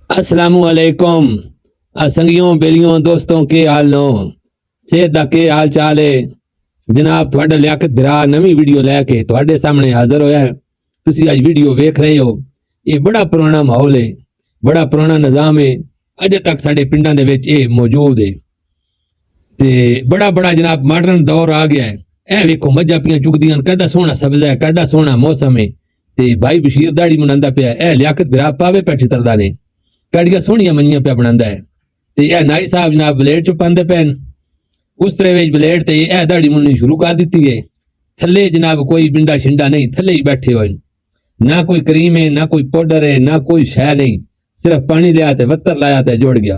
अस्सलामु अलैकुम संगियों बेलियों दोस्तों के हाल नो सेहत दा के हाल चाल है जनाब थोड़ा लियाकत बिरा नवी वीडियो लैके थोड़े सामने हाजिर होया है। तुसी आज वीडियो वेख रहे हो। ये बड़ा पुराना माहौल है, बड़ा पुराना निज़ाम है, अजे तक साडे पिंडां दे विच ये मौजूद है ते बड़ा बड़ा जनाब मॉडर्न दौर आ गया है। ए वेखो मज्जां पियां चुगदियां, कड्डा सोहना सब्ज़ है, कड्डा सोहना मौसम है ते भाई बशीर दाड़ी मुनंदा पिया ए लियाकत बिरा पावे पैठी तरदा ने कड़िया सोहनियां मंजियां पिया बनांदा है ते ए नाई साहब जनाब ब्लेड च पांदे पैन उस तरह विच ब्लेड ते ए दाड़ी मुन्नी शुरू कर दित्ती है। थल्ले जनाब कोई बिंडा शिंडा नहीं, थल्ले ही बैठे होए, ना कोई क्रीम है, ना कोई पाउडर है, ना कोई शै नहीं, सिर्फ पानी लिया ते वत्तर लाया ते जुड़ गया।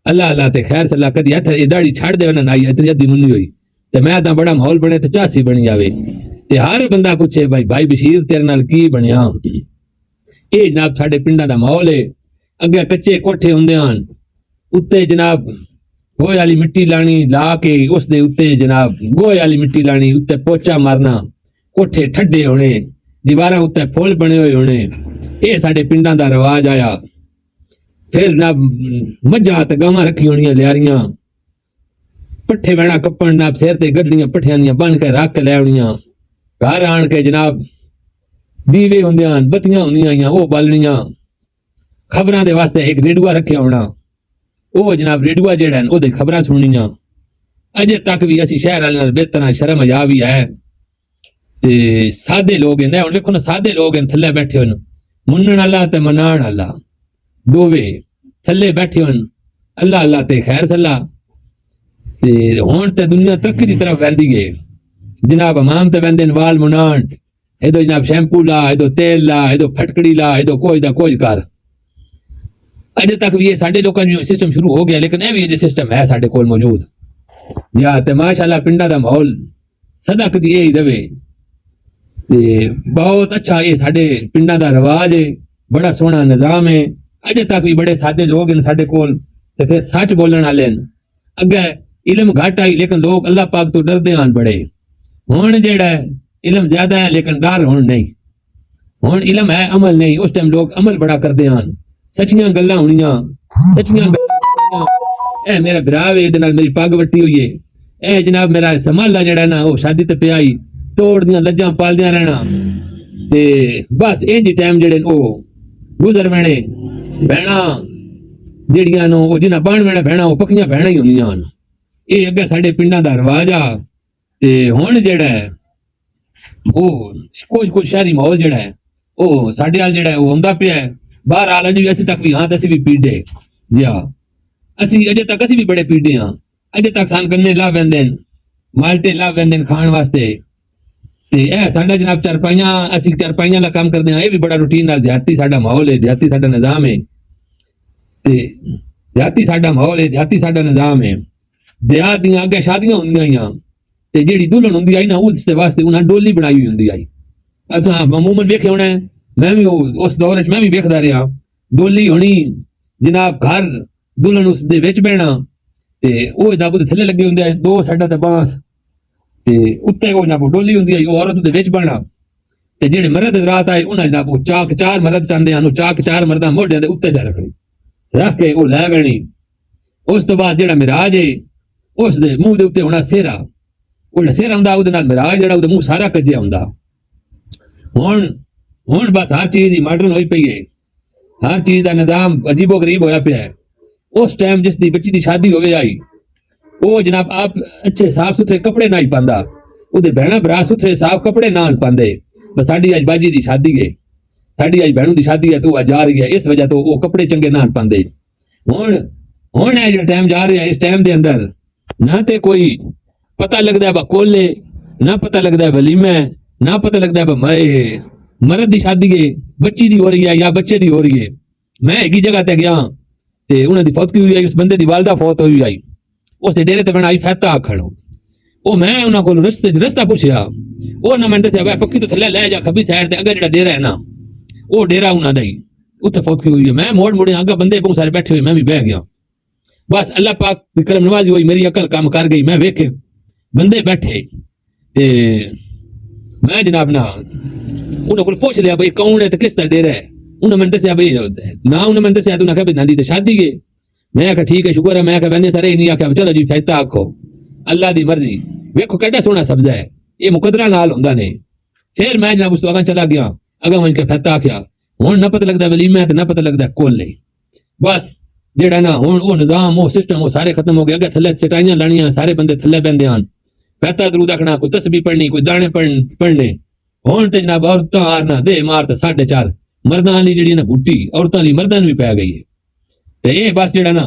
अल्लाह अल्लाह ते खैर सल्ला कदी हथ ये दाड़ी छड़ दे ना नाई इतनी अद्धी मुन्नी हुई ते मैं तां बड़ा माहौल बने ते चासी बनी जावे ते हर बंदा पूछे भाई बशीर तेरे नाल की बनिया। ये जनाब साडे पिंडां दा माहौल है। अगे कच्चे कोठे होंदे हन, उत्ते जनाब गोहे वाली मिट्टी लानी ला के उस दे उत्ते जनाब गोहे वाली मिट्टी लानी, उत्ते पोचा मारना, कोठे ठड्डे होने, दीवारां उत्ते फुल बने हुए होने। ये साडे पिंडां दा रिवाज आया। फिर जनाब मज्जां ते गावां रखी होनियां लियारियां, पट्ठे बहना कप्पन नाब सिर ते गड्डियां पट्ठियां दियां बन के रख के लै आउणियां। घर आण के जनाब दीवे होंदे हन, बत्तियां होंदियां ओह बालनियां। खबरां दे वास्ते एक रेडुआ रखे होना, वो जनाब रेडुआ जेड़ा है ओहदे खबरां सुनियां। अजे तक भी असी शहर वाले नाल बेहतर शर्म हया भी है ते सादे लोग हैं। हुण देखो ना सादे लोग हैं थल्ले बैठे होन, मुन्नण आला ते मनाण आला दोवे थल्ले बैठे होन। अल्लाह अल्लाह ते खैर सल्ला ते हुण ते दुनिया तरक्की की तरफ वहंदी है। जनाब हमाम ते वहंदे न वाल मुनाण, एदो जनाब शैम्पू ला, एदो तेल ला, एदो फटकड़ी ला, एदो कोई दा कोई कर। अजे तक भी ये साडे लोकां दा सिस्टम शुरू हो गया, लेकिन ये भी जो सिस्टम है साडे कोल मौजूद या ते माशाअल्लाह पिंडा दा माहौल सदा कदी यही रवे ते बहुत अच्छा। ये साडे पिंडा दा रिवाज है, बड़ा सोहना निजाम है। अजे तक भी बड़े सादे लोग हैं साडे कोल ते फिर सच बोलण वाले न। अगे इलम घट आई लेकिन लोग अल्लाह पाक तो डरदे हन बड़े। हुण जेड़ा है इलम ज्यादा है लेकिन डर हुण नहीं। हुण इलम है अमल नहीं, उस टाइम लोग अमल बड़ा करदे हन। सचियां गल्लां होनियां, सचियां गल्लां। ए मेरा भरा वे इहदे नाल मेरी पग वट्टी हुई है, ए जनाब मेरा समाला जेड़ा ना वो शादी ते पिया ही तोड़ दियां लज्जां पालदियां रहना ते बस इंज टाइम जेड़े ओ गुजर वैणे। भैणा जेड़ियां नो ओ जिन्हां बण वैणा भैणा ओ पक्कियां भैणा ही होंदियां हन। ये अगे साडे पिंडां दा रिवाज आ ते हुण जेड़ा है ओ कुछ शहरी माहौल जेड़ा है ओ साडे वाल जेड़ा है ओ आउंदा पिया है। बाहर आल अजे असीं तक भी हाँ असीं भी पीड़े जिया असीं अजे तक असीं भी बड़े पीड़े हाँ। अजे तक सान गन्ने ला वैंदे न, माल्टे ला वैंदे न खाण वास्ते ते ए साडा जनाब चारपाइयां असीं चारपाइयां दा काम करदे हां। ये भी बड़ा रूटीन नाल देहाती साडा माहौल है, देहाती साडा निजाम है ते देहाती साडा माहौल है, देहाती साडा निजाम है। देहात दियां अगे शादियां होंदियां ते जेड़ी दुल्हन हुंदी आई ना उसदे वास्ते उन्हां डोली बनाई हुई हुंदी आई। असां अमूमन वेखे होना है, मैं भी उस दौर मैं भी वेखदा रहा। डोली होनी जनाब घर दुल्हन उस दे विच बहना ते ओह जनाब उहदे थल्ले लगे हुंदे दो साइडां ते बांस ते उत्ते ओह जनाब डोली हुंदी आई, औरत उहदे विच बहना ते जेड़े मर्द रात आए उन्हां जनाब ओह चाक चार मर्द चांदे हन, चाक चार मर्दां मोढियां दे उत्ते जा रखनी, रख के ओह लै बैणी। उस तो बाद जेड़ा मिराज है उस दे मुंह दे उत्ते होना सेहरा, ओह सेहरा हुंदा उहदे नाल मिराज जेड़ा उहदा मुंह सारा कज्जिया हुंदा। हुण बस हर चीज मॉडर्न होई पई है, हर चीज का निजाम अजीबो गरीब होया पिया है। उस टाइम जिस दी बच्ची की शादी होवे आई वो जनाब आप अच्छे साफ सुथरे कपड़े ना ही पांदा, उहदे भैणा भरा सुथरे साफ कपड़े ना पांदे। बस साडी अज बाजी की शादी है, साडी अज भैणों की शादी है तो वह जा रही है, इस वजह तो वो कपड़े चंगे ना पांदे। हुण हुण है जो टाइम जा रहा है, इस टाइम के अंदर ना तो कोई पता लगता है कोले, ना पता लगता है वलीमे, ना पता लगता है मर्द की शादी है बच्ची दी हो रही है या बच्चे दी हो रही है। मैं एक ही जगह ते गया ते उन्हां दी फौतगी हुई आई, उस बंदे दी वालदा फौत हुई आई, उस डेरे ते बनाई फैता आखण ओ मैं उन्हां कोल रस्ता पुछया, ओ ना मैं दस्या पक्की तो थल्ले लै जा खब्बी साइड ते अगे जेड़ा डेरा है ना ओ डेरा उन्हां दा ही, उत्थे फौतगी हुई है। मैं मोड़ मुड़े अगे बंदे बहुत सारे बैठे हुए, मैं भी बह गया। बस अल्लाह पाक दी करम नवाजी हुई, मेरी अकल काम कर गई। मैं वेखे बंदे बैठे ते मैं जनाब ना उन्होंने पूछ लिया भाई कौन है तो किस तरह डेरा है। उन्हें मैंने दसिया भाई ना, उन्हें मैंने दसिया, तूने आख्या भी नंदी तो शादी है। मैं आख्या ठीक है, शुक्र है। मैं आख्या बहने सारे नहीं आख्या चलो जी फैसला आखो, अल्लाह की मर्जी। वेखो केड़ा सोहना शब्द है, ये मुकदरा नाल होंदा ने। फिर मैं जनाब उस अगं चला गया, अगं मन के फैसला आख्या हुण ना पता लगता वलीमा ते ना पता लगता कोले। बस जेड़ा ना हुण वो निजाम वो सिस्टम वो सारे खत्म हो गए। अगर थल्ले चटाइयां लानियां, सारे बंदे थल्ले बहंदे हन, फैसला दरूद आखना, कोई तस्बीह पढ़नी, कोई दाने पढ़ने। हुण ते जनाब औरतां हारना दे मार ते 4.5 मर्दां दी जेड़ी ना बूटी औरतां दी मर्दां भी पै गई है। ते ये बस जेड़ा ना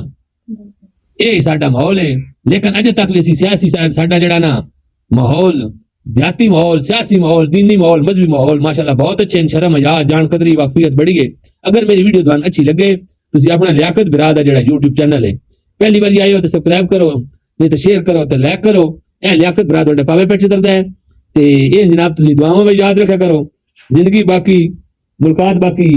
ये साडा माहौल है। लेकिन अजे तक भी असीं सियासी साडा जेड़ा ना माहौल, जाती माहौल, सियासी माहौल, दीनी माहौल, मजहबी माहौल माशाल्लाह बहुत अच्छे हैं। शर्म हया जान कदरी वाकफियत बड़ी है। अगर मेरी वीडियो तुहानू अच्छी लगे, तुसीं अपना लियाकत बिरा दा जेड़ा यूट्यूब चैनल है पहली बार आए हो तो सब्सक्राइब करो, नहीं तो शेयर करो तो लाइक करो। यह लियाकत बिरा तुहाडे पावे पेट चलदा है। ते ये जनाब तुसीं दुआवां में याद रखा करो। जिंदगी बाकी मुलाकात बाकी।